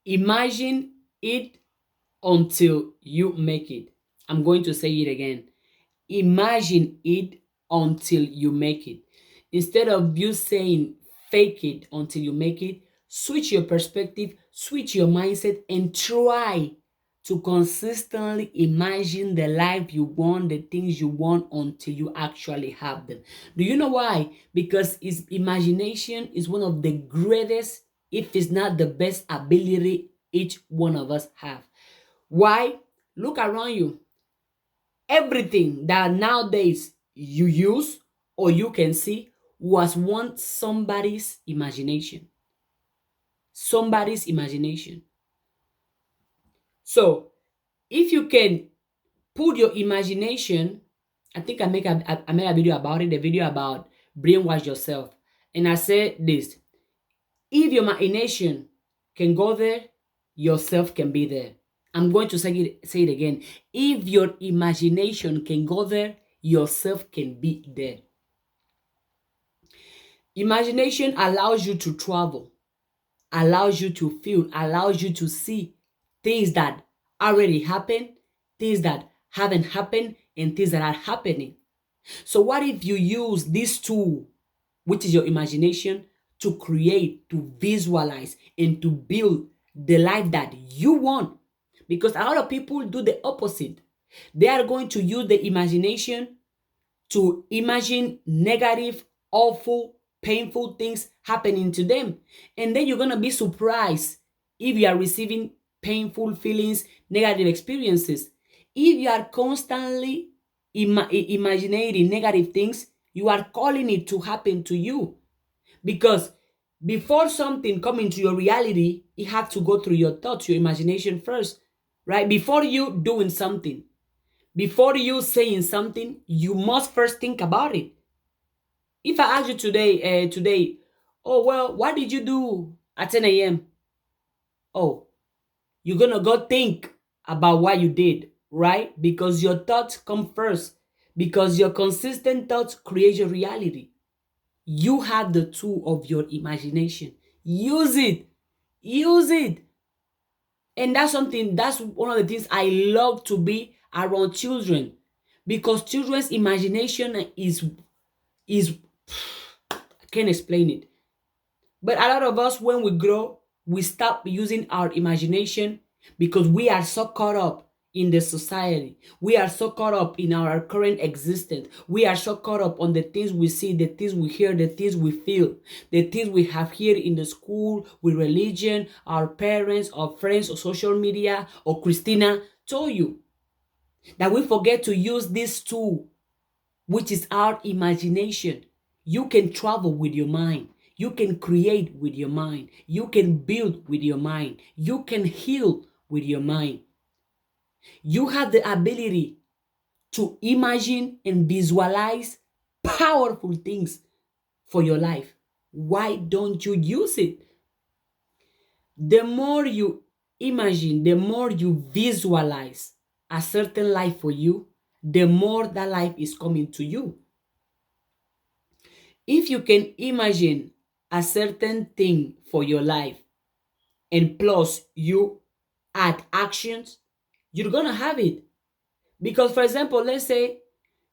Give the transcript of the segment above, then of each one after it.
Imagine it until you make it. I'm going to say it again. Imagine it until you make it. Instead of you saying fake it until you make it, switch your perspective, switch your mindset, and try to consistently imagine the life you want, the things you want until you actually have them. Do you know why? Because imagination is one of the greatest, if it's not the best ability each one of us have. Why? Look around you. Everything that nowadays you use or you can see was once somebody's imagination. Somebody's imagination. So if you can put your imagination, I think I made a video about it, a video about brainwash yourself. And I said this: if your imagination can go there, yourself can be there. I'm going to say it again. If your imagination can go there, yourself can be there. Imagination allows you to travel, allows you to feel, allows you to see things that already happened, things that haven't happened, and things that are happening. So, what if you use this tool, which is your imagination, to create, to visualize, and to build the life that you want? Because a lot of people do the opposite. They are going to use the imagination to imagine negative, awful, painful things happening to them. And then you're going to be surprised if you are receiving painful feelings, negative experiences. If you are constantly imagining negative things, you are calling it to happen to you. Because before something come into your reality, it have to go through your thoughts, your imagination first, right? Before you doing something, before you saying something, you must first think about it. If I ask you today, oh well, what did you do at 10 a.m.? Oh, you're gonna go think about what you did, right? Because your thoughts come first. Because your consistent thoughts create your reality. You have the tool of your imagination. Use it. Use it. And that's one of the things I love to be around children. Because children's imagination is I can't explain it. But a lot of us, when we grow, we stop using our imagination because we are so caught up in the society. We are so caught up in our current existence. We are so caught up on the things we see, the things we hear, the things we feel, the things we have here in the school, with religion, our parents, our friends, or social media, or Christina told you, that we forget to use this tool, which is our imagination. You can travel with your mind. You can create with your mind. You can build with your mind. You can heal with your mind. You have the ability to imagine and visualize powerful things for your life. Why don't you use it? The more you imagine, the more you visualize a certain life for you, the more that life is coming to you. If you can imagine a certain thing for your life and plus you add actions, you're gonna have it. Because for example, let's say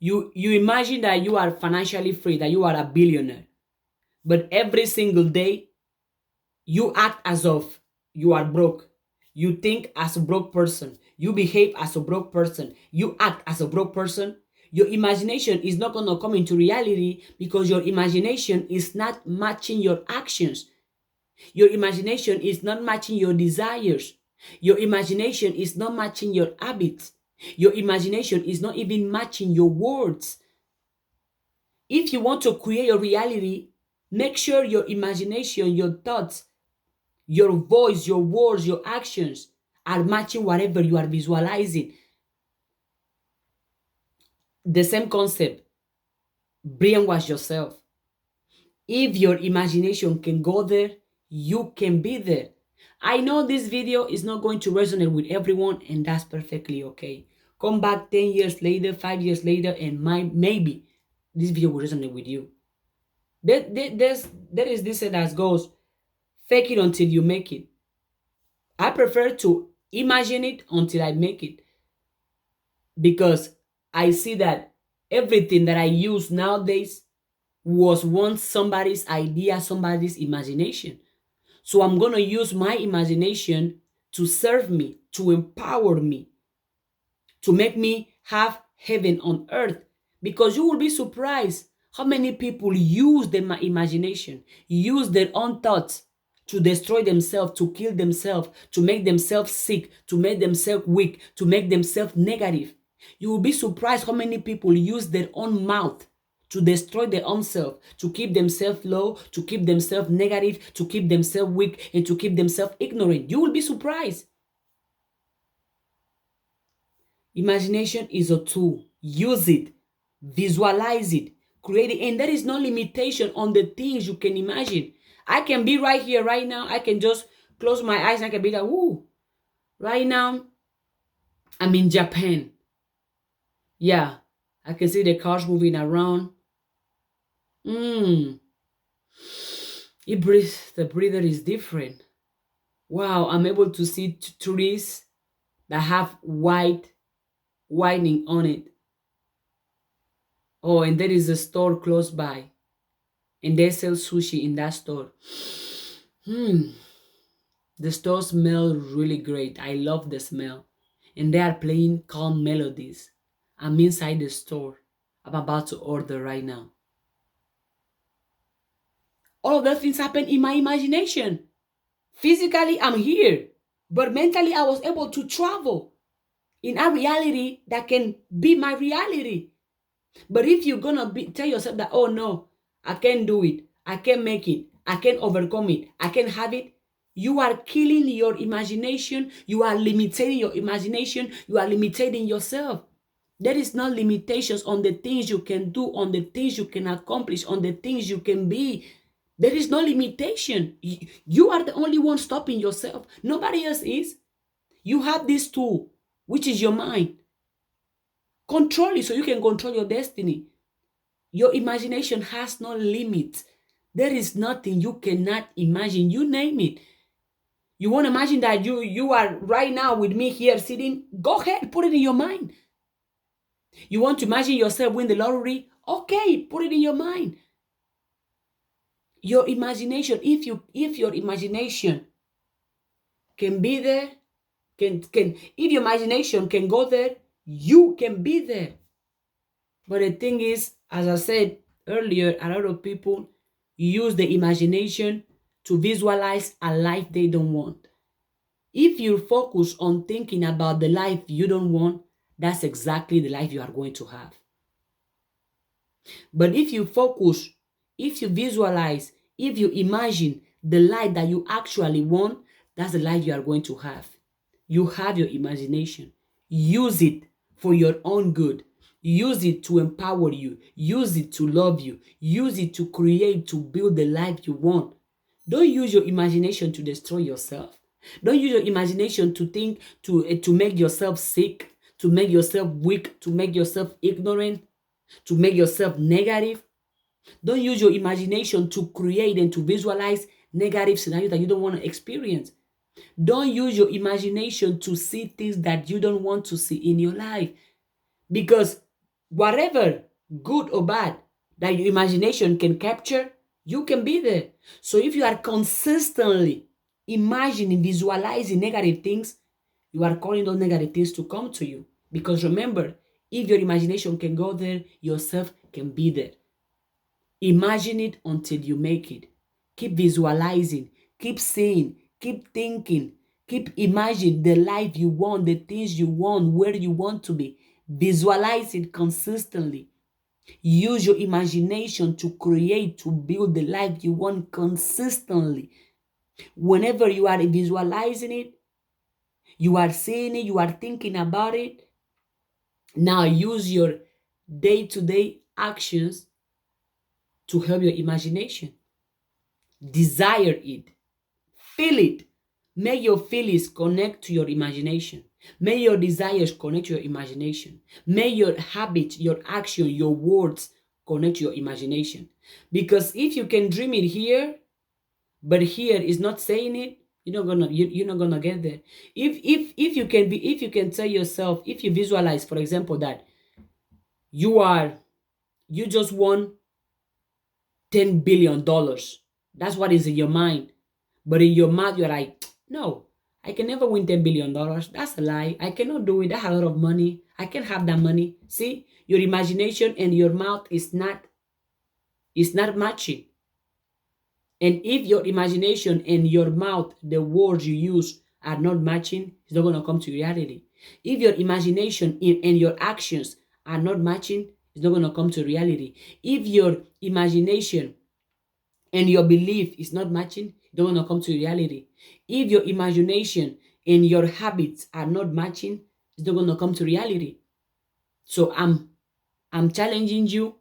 you imagine that you are financially free, that you are a billionaire, but every single day you act as if you are broke. You think as a broke person. You behave as a broke person. You act as a broke person. Your imagination is not going to come into reality because your imagination is not matching your actions. Your imagination is not matching your desires. Your imagination is not matching your habits. Your imagination is not even matching your words. If you want to create your reality, make sure your imagination, your thoughts, your voice, your words, your actions are matching whatever you are visualizing. The same concept. Brainwash yourself. If your imagination can go there, you can be there. I know this video is not going to resonate with everyone, and that's perfectly okay. Come back 10 years later, 5 years later, and maybe this video will resonate with you. There is this that goes, fake it until you make it. I prefer to imagine it until I make it, because I see that everything that I use nowadays was once somebody's idea, somebody's imagination. So I'm going to use my imagination to serve me, to empower me, to make me have heaven on earth. Because you will be surprised how many people use their imagination, use their own thoughts to destroy themselves, to kill themselves, to make themselves sick, to make themselves weak, to make themselves negative. You will be surprised how many people use their own mouth to destroy their own self, to keep themselves low, to keep themselves negative, to keep themselves weak, and to keep themselves ignorant. You will be surprised. Imagination is a tool. Use it, visualize it, create it, and there is no limitation on the things you can imagine. I can be right here, right now. I can just close my eyes and I can be like, "Ooh, right now, I'm in Japan." Yeah, I can see the cars moving around. Mm. It breathes, the breather is different. Wow, I'm able to see trees that have white whitening on it. Oh, and there is a store close by, and they sell sushi in that store. Hmm, the store smells really great. I love the smell. And they are playing calm melodies. I'm inside the store. I'm about to order right now. All of those things happen in my imagination. Physically, I'm here, but mentally, I was able to travel in a reality that can be my reality. But if you're gonna tell yourself that, oh no, I can't do it, I can't make it, I can't overcome it, I can't have it, you are killing your imagination, you are limiting your imagination, you are limiting yourself. There is no limitations on the things you can do, on the things you can accomplish, on the things you can be. There is no limitation. You are the only one stopping yourself. Nobody else is. You have this tool, which is your mind. Control it so you can control your destiny. Your imagination has no limit. There is nothing you cannot imagine. You name it. You want to imagine that you are right now with me here sitting? Go ahead, put it in your mind. You want to imagine yourself win the lottery? Okay, put it in your mind. Your imagination, if your imagination can be there, if your imagination can go there, you can be there. But the thing is, as I said earlier, a lot of people use the imagination to visualize a life they don't want. If you focus on thinking about the life you don't want, that's exactly the life you are going to have. But if you focus, if you visualize, if you imagine the life that you actually want, that's the life you are going to have. You have your imagination. Use it for your own good. Use it to empower you. Use it to love you. Use it to create, to build the life you want. Don't use your imagination to destroy yourself. Don't use your imagination to think, to make yourself sick, to make yourself weak, to make yourself ignorant, to make yourself negative. Don't use your imagination to create and to visualize negative scenarios that you don't want to experience. Don't use your imagination to see things that you don't want to see in your life. Because whatever, good or bad, that your imagination can capture, you can be there. So if you are consistently imagining, visualizing negative things, you are calling those negative things to come to you. Because remember, if your imagination can go there, yourself can be there. Imagine it until you make it. Keep visualizing, keep seeing, keep thinking, keep imagining the life you want, the things you want, where you want to be. Visualize it consistently. Use your imagination to create, to build the life you want consistently. Whenever you are visualizing it, you are seeing it, you are thinking about it. Now use your day-to-day actions to help your imagination. Desire it. Feel it. Make your feelings connect to your imagination. May your desires connect to your imagination. May your habits, your action, your words connect to your imagination. Because if you can dream it here, but here is not saying it, you're not gonna get there. If you can tell yourself, if you visualize, for example, that you just won $10 billion. That's what is in your mind. But in your mouth, you're like, no, I can never win $10 billion. That's a lie. I cannot do it. That's a lot of money. I can't have that money. See, your imagination and your mouth is not matching. And if your imagination and your mouth, the words you use, are not matching, it's not going to come to reality. If your imagination and your actions are not matching, it's not going to come to reality. If your imagination and your belief is not matching, it's not going to come to reality. If your imagination and your habits are not matching, it's not going to come to reality. So I'm challenging you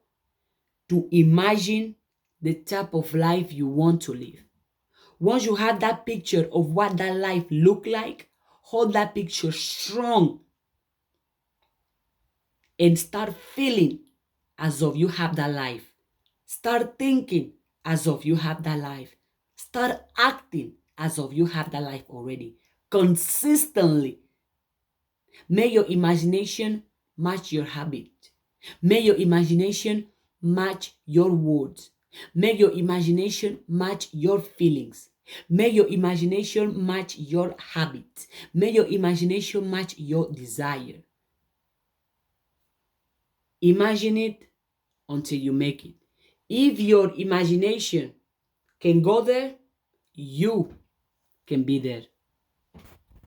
to imagine the type of life you want to live. Once you have that picture of what that life look like, hold that picture strong and start feeling as if you have that life. Start thinking as if you have that life. Start acting as if you have that life already. Consistently. May your imagination match your habit. May your imagination match your words. May your imagination match your feelings. May your imagination match your habits. May your imagination match your desire. Imagine it until you make it. If your imagination can go there, you can be there.